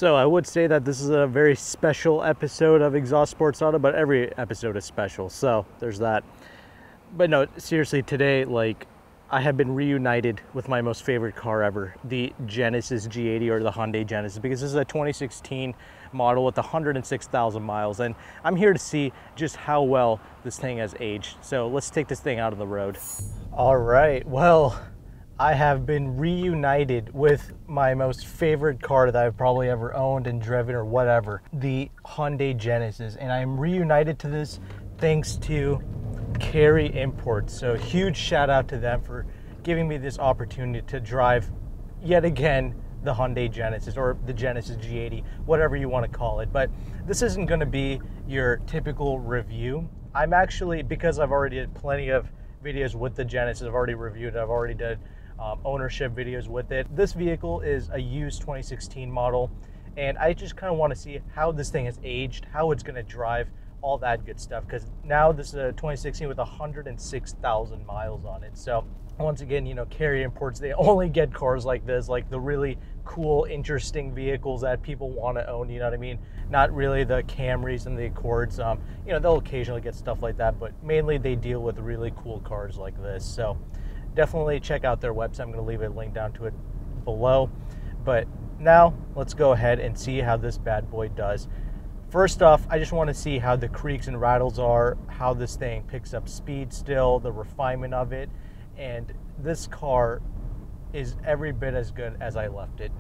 So I would say that this is a very special episode of Exhaust Sports Auto, but every episode is special, so there's that. But no, seriously, today, like, I have been reunited with my most favorite car ever, the Genesis G80, or the Hyundai Genesis, because this is a 2016 model with 106,000 miles, and I'm here to see just how well this thing has aged. So let's take this thing out on the road. All right, well, I have been reunited with my most favorite car that I've probably ever owned and driven or whatever, the Hyundai Genesis, and I'm reunited to this thanks to Cary Imports. So huge shout out to them for giving me this opportunity to drive yet again the Hyundai Genesis, or the Genesis G80, whatever you want to call it. But this isn't going to be your typical review. I'm actually, because I've already did plenty of videos with the Genesis, I've already reviewed it, I've already did ownership videos with it. This vehicle is a used 2016 model, and I just kind of want to see how this thing has aged, how it's going to drive, all that good stuff, because now this is a 2016 with 106,000 miles on it. So once again, you know, Cary Imports, they only get cars like this, like the really cool, interesting vehicles that people want to own, you know what I mean? Not really the Camrys and the Accords. You know, they'll occasionally get stuff like that, but mainly they deal with really cool cars like this. So definitely check out their website. I'm going to leave a link down to it below. But now let's go ahead and see how this bad boy does. First off, I just want to see how the creaks and rattles are, how this thing picks up speed still, the refinement of it. And this car is every bit as good as I left it.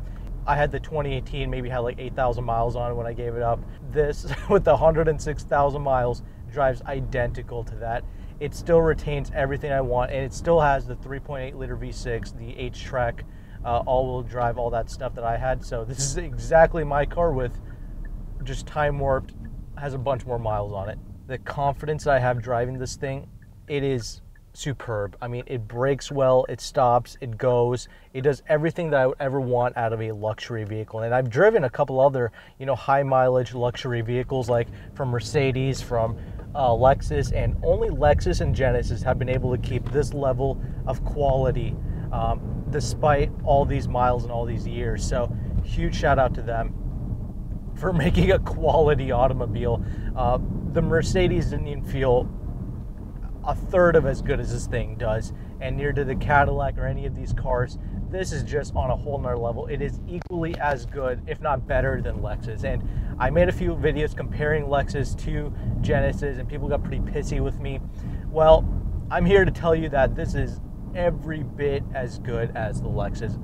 I had the 2018, maybe had like 8,000 miles on it when I gave it up. This, with the 106,000 miles, drives identical to that. It still retains everything I want, and it still has the 3.8 liter V6, the H-Track, all-wheel drive, all that stuff that I had. So this is exactly my car, with just time warped, has a bunch more miles on it. The confidence I have driving this thing, it is superb. I mean, it brakes well, it stops, it goes, it does everything that I would ever want out of a luxury vehicle. And I've driven a couple other, you know, high mileage luxury vehicles, like from Mercedes, from Lexus, and only Lexus and Genesis have been able to keep this level of quality despite all these miles and all these years. So huge shout out to them for making a quality automobile. The Mercedes didn't even feel a third of as good as this thing does, and near to the Cadillac or any of these cars. This is just on a whole nother level. It is equally as good, if not better, than Lexus. And I made a few videos comparing Lexus to Genesis, and people got pretty pissy with me. Well, I'm here to tell you that this is every bit as good as the Lexus,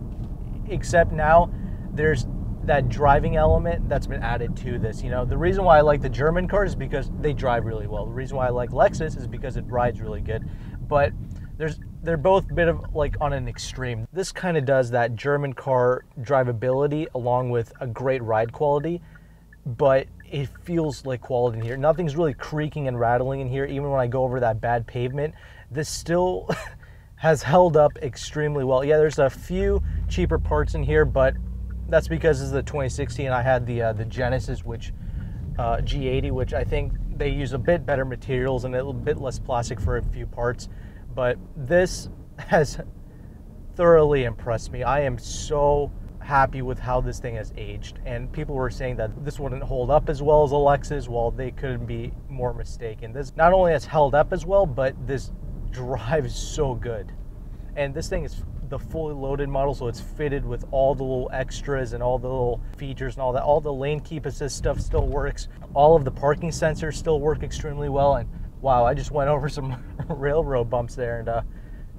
except now there's that driving element that's been added to this. You know, the reason why I like the German cars is because they drive really well. The reason why I like Lexus is because it rides really good. But they're both a bit of like on an extreme. This kind of does that German car drivability along with a great ride quality, but it feels like quality in here. Nothing's really creaking and rattling in here. Even when I go over that bad pavement, this still has held up extremely well. Yeah, there's a few cheaper parts in here, but that's because this is the 2016. I had the Genesis, which G80, which I think they use a bit better materials and a little bit less plastic for a few parts. But this has thoroughly impressed me. I am so happy with how this thing has aged. And people were saying that this wouldn't hold up as well as a Lexus. Well, they couldn't be more mistaken. This not only has held up as well, but this drives so good. And this thing is the fully loaded model, so it's fitted with all the little extras and all the little features and all that. All the lane keep assist stuff still works. All of the parking sensors still work extremely well. And wow, I just went over some railroad bumps there, and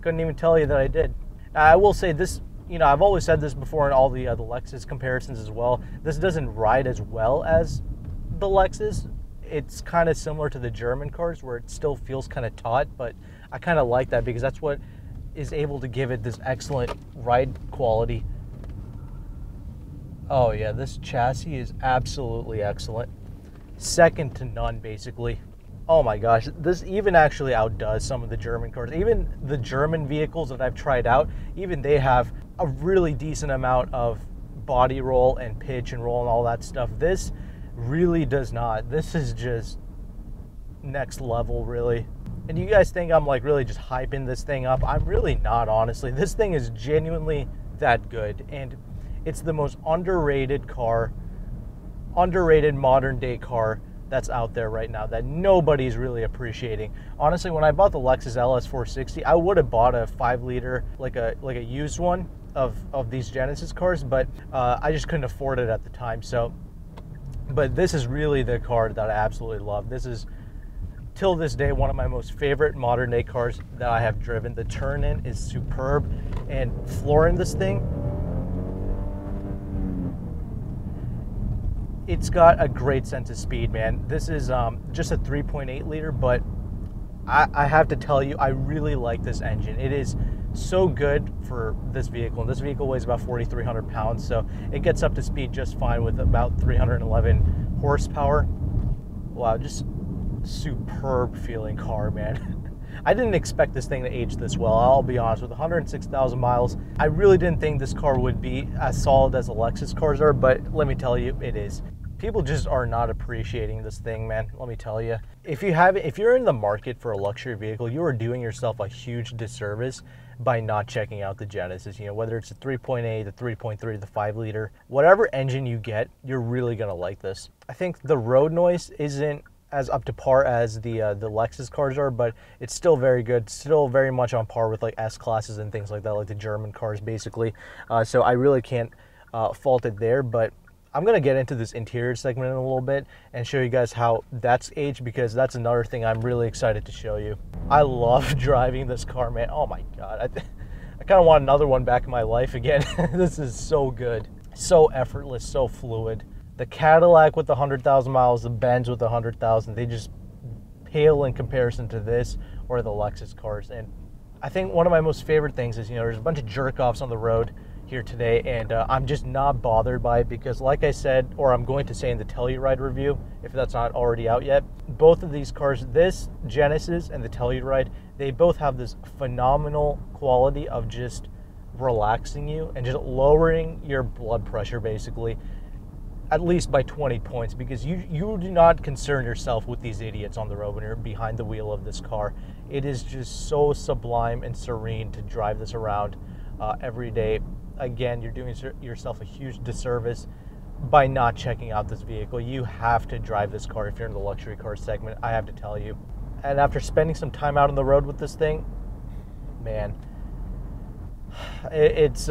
couldn't even tell you that I did. Now, I will say this, you know, I've always said this before in all the Lexus comparisons as well. This doesn't ride as well as the Lexus. It's kind of similar to the German cars, where it still feels kind of taut, but I kind of like that because that's what is able to give it this excellent ride quality. Oh yeah, this chassis is absolutely excellent. Second to none, basically. Oh my gosh, this even actually outdoes some of the German cars. Even the German vehicles that I've tried out, even they have a really decent amount of body roll and pitch and roll and all that stuff. This really does not. This is just next level, really. And you guys think I'm like really just hyping this thing up. I'm really not, honestly. This thing is genuinely that good, and it's the most underrated car underrated modern day car that's out there right now that nobody's really appreciating. Honestly, when I bought the Lexus LS460, I would have bought a 5-liter, like a used one of these Genesis cars, but I just couldn't afford it at the time. So, but this is really the car that I absolutely love. This is, till this day, one of my most favorite modern day cars that I have driven. The turn-in is superb, and flooring this thing, it's got a great sense of speed, man. This is just a 3.8 liter, but I have to tell you, I really like this engine. It is so good for this vehicle. And this vehicle weighs about 4,300 pounds, so it gets up to speed just fine with about 311 horsepower. Wow, just superb feeling car, man. I didn't expect this thing to age this well, I'll be honest. With 106,000 miles, I really didn't think this car would be as solid as the Lexus cars are, but let me tell you, it is. People just are not appreciating this thing, man. Let me tell you. If you're in the market for a luxury vehicle, you are doing yourself a huge disservice by not checking out the Genesis. You know, whether it's a 3.8, the 3.3, the 5-liter, whatever engine you get, you're really gonna like this. I think the road noise isn't as up to par as the Lexus cars are, but it's still very good, still very much on par with like S classes and things like that, like the German cars basically. So I really can't fault it there, but I'm gonna get into this interior segment in a little bit and show you guys how that's aged, because that's another thing I'm really excited to show you. I love driving this car, man. Oh my God, I kind of want another one back in my life again. This is so good, so effortless, so fluid. The Cadillac with 100,000 miles, the Benz with 100,000, they just pale in comparison to this or the Lexus cars. And I think one of my most favorite things is, you know, there's a bunch of jerk-offs on the road here today, and I'm just not bothered by it, because like I said, or I'm going to say in the Telluride review, if that's not already out yet, both of these cars, this Genesis and the Telluride, they both have this phenomenal quality of just relaxing you and just lowering your blood pressure basically, at least by 20 points, because you do not concern yourself with these idiots on the road when you're behind the wheel of this car. It is just so sublime and serene to drive this around every day. Again, you're doing yourself a huge disservice by not checking out this vehicle. You have to drive this car if you're in the luxury car segment, I have to tell you. And after spending some time out on the road with this thing, man, it's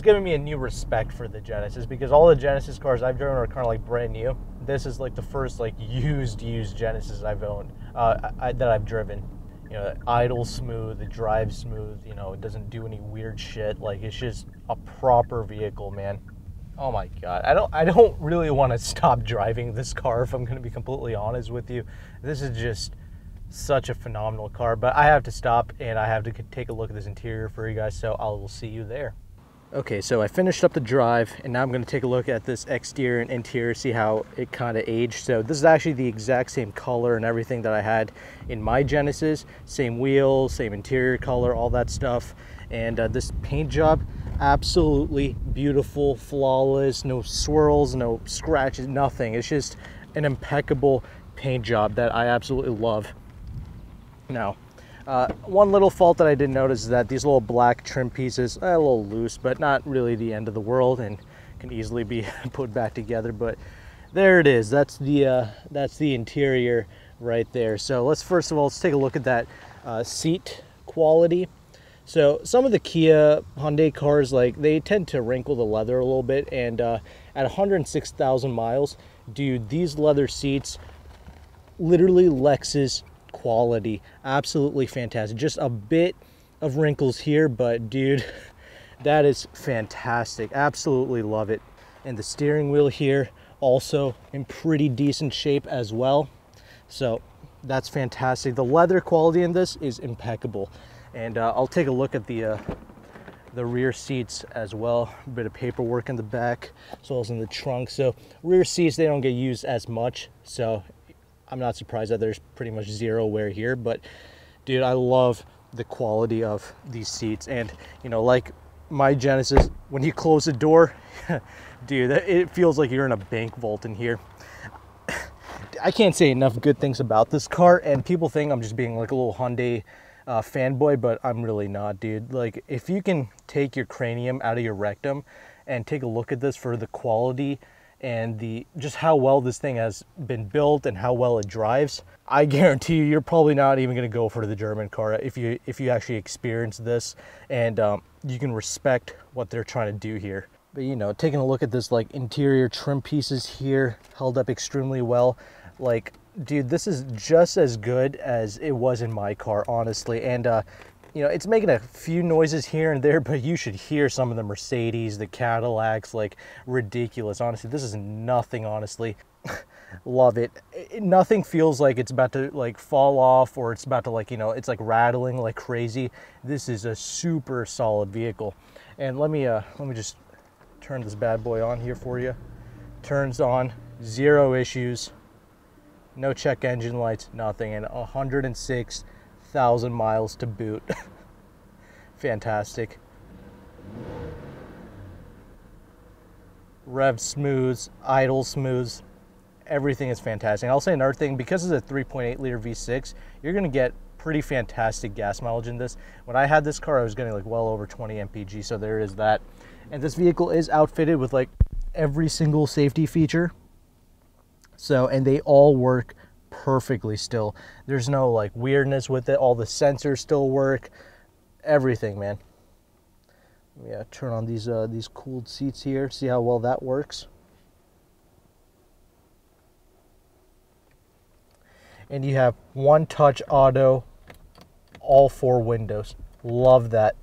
given me a new respect for the Genesis, because all the Genesis cars I've driven are kind of like brand new. This is like the first like used Genesis I've owned, that I've driven. You know, it idles smooth, it drives smooth, you know, it doesn't do any weird shit. Like, it's just a proper vehicle, man. Oh my God, I don't really want to stop driving this car, if I'm going to be completely honest with you. This is just such a phenomenal car, but I have to stop and I have to take a look at this interior for you guys, so I will see you there. Okay, so I finished up the drive, and now I'm going to take a look at this exterior and interior, see how it kind of aged. So this is actually the exact same color and everything that I had in my Genesis. Same wheels, same interior color, all that stuff. And this paint job, absolutely beautiful, flawless, no swirls, no scratches, nothing. It's just an impeccable paint job that I absolutely love. Now, one little fault that I did notice is that these little black trim pieces are a little loose, but not really the end of the world, and can easily be put back together. But there it is. That's the interior right there. So let's take a look at that seat quality. So some of the Kia Hyundai cars, like, they tend to wrinkle the leather a little bit, and at 106,000 miles, dude, these leather seats, literally Lexus quality, absolutely fantastic. Just a bit of wrinkles here, but dude, that is fantastic. Absolutely love it. And the steering wheel here also in pretty decent shape as well, so that's fantastic. The leather quality in this is impeccable. And I'll take a look at the rear seats as well. A bit of paperwork in the back as well as in the trunk. So rear seats, they don't get used as much, so I'm not surprised that there's pretty much zero wear here. But dude, I love the quality of these seats. And you know, like my Genesis, when you close the door, dude, it feels like you're in a bank vault in here. I can't say enough good things about this car, and people think I'm just being like a little Hyundai fanboy, but I'm really not, dude. Like, if you can take your cranium out of your rectum and take a look at this for the quality and just how well this thing has been built and how well it drives, I guarantee you're probably not even going to go for the German car if you actually experience this, and you can respect what they're trying to do here. But you know, taking a look at this, like, interior trim pieces here held up extremely well. Like, dude, this is just as good as it was in my car, honestly. And you know, it's making a few noises here and there, but you should hear some of the Mercedes, the Cadillacs, like, ridiculous. Honestly, this is nothing, honestly. Love it. Nothing feels like it's about to, like, fall off, or it's about to, like, you know, it's like rattling like crazy. This is a super solid vehicle. And let me just turn this bad boy on here for you. Turns on, zero issues, no check engine lights, nothing, and 106,000 miles to boot. Fantastic. Rev smooth, idle smooth, everything is fantastic. And I'll say another thing, because it's a 3.8 liter V6, you're gonna get pretty fantastic gas mileage in this. When I had this car, I was getting like well over 20 mpg, so there is that. And this vehicle is outfitted with like every single safety feature. So, and they all work perfectly still. There's no like weirdness with it. All the sensors still work. Everything, man. Yeah, turn on these cooled seats here. See how well that works. And you have one touch auto, all 4 windows. Love that.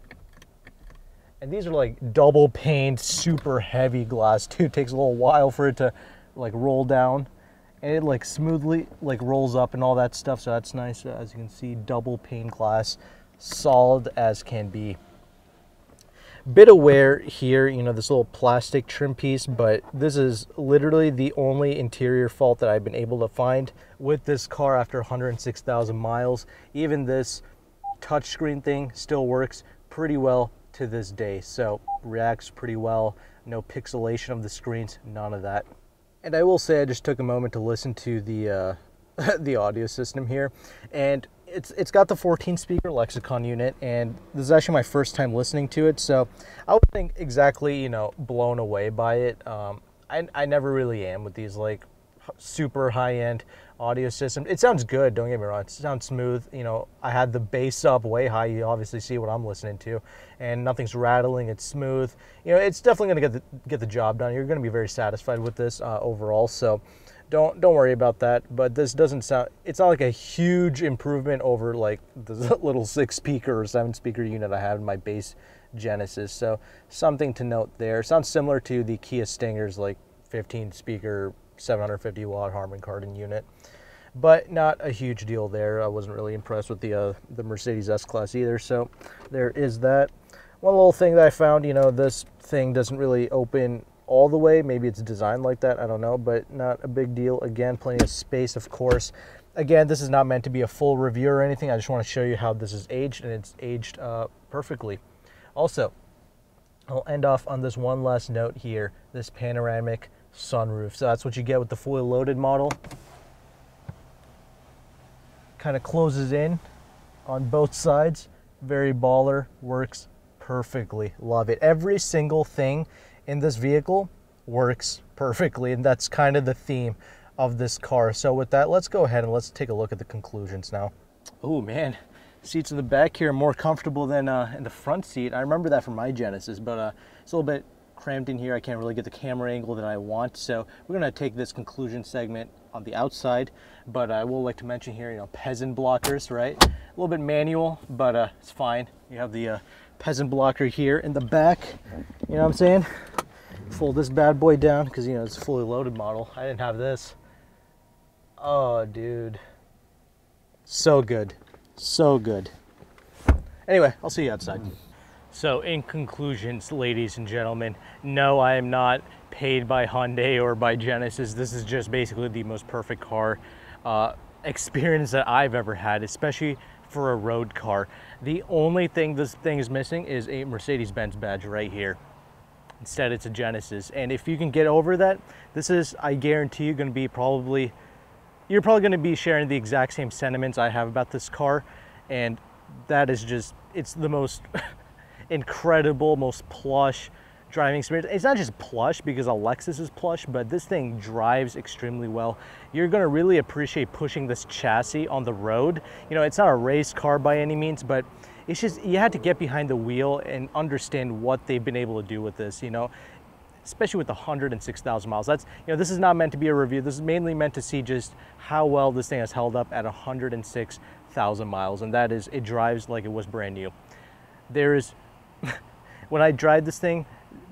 And these are like double paned, super heavy glass too. It takes a little while for it to like roll down, and it like smoothly like rolls up and all that stuff. So that's nice. As you can see, double pane glass, solid as can be. Bit of wear here, you know, this little plastic trim piece, but this is literally the only interior fault that I've been able to find with this car after 106,000 miles. Even this touchscreen thing still works pretty well to this day, so reacts pretty well. No pixelation of the screens, none of that. And I will say, I just took a moment to listen to the the audio system here, and it's got the 14 speaker Lexicon unit, and this is actually my first time listening to it, so I would think exactly, you know, blown away by it. I never really am with these like super high-end audio system. It sounds good, don't get me wrong, it sounds smooth. You know, I had the bass up way high, you obviously see what I'm listening to, and nothing's rattling, it's smooth. You know, it's definitely going to get the job done. You're going to be very satisfied with this overall, so don't worry about that. But this doesn't sound, it's not like a huge improvement over like the little 6-speaker or 7-speaker unit I have in my base Genesis, so something to note there. Sounds similar to the Kia Stinger's like 15-speaker 750 watt Harman Kardon unit, but not a huge deal there. I wasn't really impressed with the Mercedes S-Class either, so there is that. One little thing that I found, you know, this thing doesn't really open all the way. Maybe it's designed like that, I don't know, but not a big deal. Again, plenty of space, of course. Again, this is not meant to be a full review or anything. I just want to show you how this is aged, and it's aged perfectly. Also, I'll end off on this one last note here, this panoramic sunroof. So that's what you get with the fully loaded model. Kind of closes in on both sides. Very baller, works perfectly. Love it. Every single thing in this vehicle works perfectly, and that's kind of the theme of this car. So with that, let's go ahead and let's take a look at the conclusions now. Oh man, seats in the back here are more comfortable than in the front seat. I remember that from my Genesis, but it's a little bit cramped in here. I can't really get the camera angle that I want, so we're gonna take this conclusion segment on the outside. But I will like to mention here, you know, peasant blockers, right? A little bit manual, but it's fine. You have the peasant blocker here in the back. You know what I'm saying? Fold this bad boy down because, you know, it's a fully loaded model. I didn't have this. Oh, dude, so good, so good. Anyway, I'll see you outside. So in conclusions, ladies and gentlemen, no, I am not paid by Hyundai or by Genesis. This is just basically the most perfect car experience that I've ever had, especially for a road car. The only thing this thing is missing is a Mercedes-Benz badge right here. Instead, it's a Genesis. And if you can get over that, this is, I guarantee you, going to be you're probably going to be sharing the exact same sentiments I have about this car. And that is just, it's the most incredible, most plush, driving experience. It's not just plush because a Lexus is plush, but this thing drives extremely well. You're gonna really appreciate pushing this chassis on the road. You know, it's not a race car by any means, but it's just, you had to get behind the wheel and understand what they've been able to do with this, you know, especially with the 106,000 miles. That's, you know, this is not meant to be a review. This is mainly meant to see just how well this thing has held up at 106,000 miles. And that is, it drives like it was brand new. There is, when I drive this thing,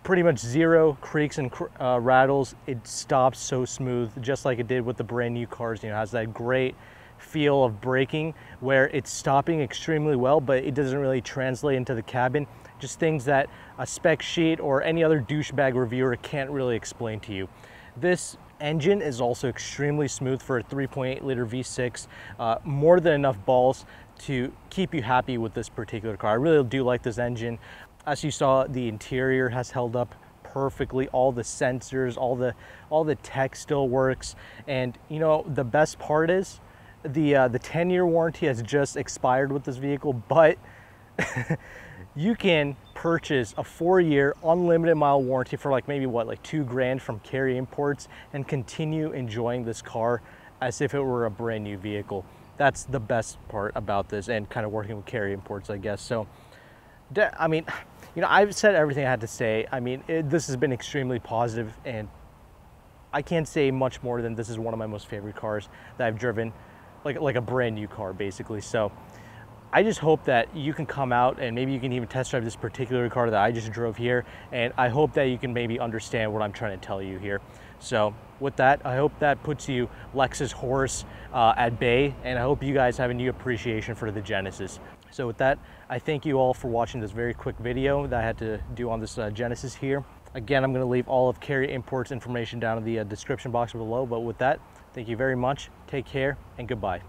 pretty much zero creaks and rattles. It stops so smooth, just like it did with the brand new cars. You know, it has that great feel of braking where it's stopping extremely well, but it doesn't really translate into the cabin. Just things that a spec sheet or any other douchebag reviewer can't really explain to you. This engine is also extremely smooth for a 3.8 liter V6, more than enough balls to keep you happy with this particular car. I really do like this engine. As you saw, the interior has held up perfectly. All the sensors, all the tech still works. And you know, the best part is the 10-year warranty has just expired with this vehicle, but you can purchase a 4-year unlimited mile warranty for like maybe what, like $2,000 from Cary Imports and continue enjoying this car as if it were a brand new vehicle. That's the best part about this, and kind of working with Cary Imports, I guess. So I mean, you know, I've said everything I had to say. I mean, this has been extremely positive, and I can't say much more than this is one of my most favorite cars that I've driven, like a brand new car, basically. So I just hope that you can come out and maybe you can even test drive this particular car that I just drove here, and I hope that you can maybe understand what I'm trying to tell you here. So with that, I hope that puts you Lexus horse at bay, and I hope you guys have a new appreciation for the Genesis. So with that, I thank you all for watching this very quick video that I had to do on this Genesis here. Again, I'm going to leave all of Cary Imports information down in the description box below. But with that, thank you very much. Take care and goodbye.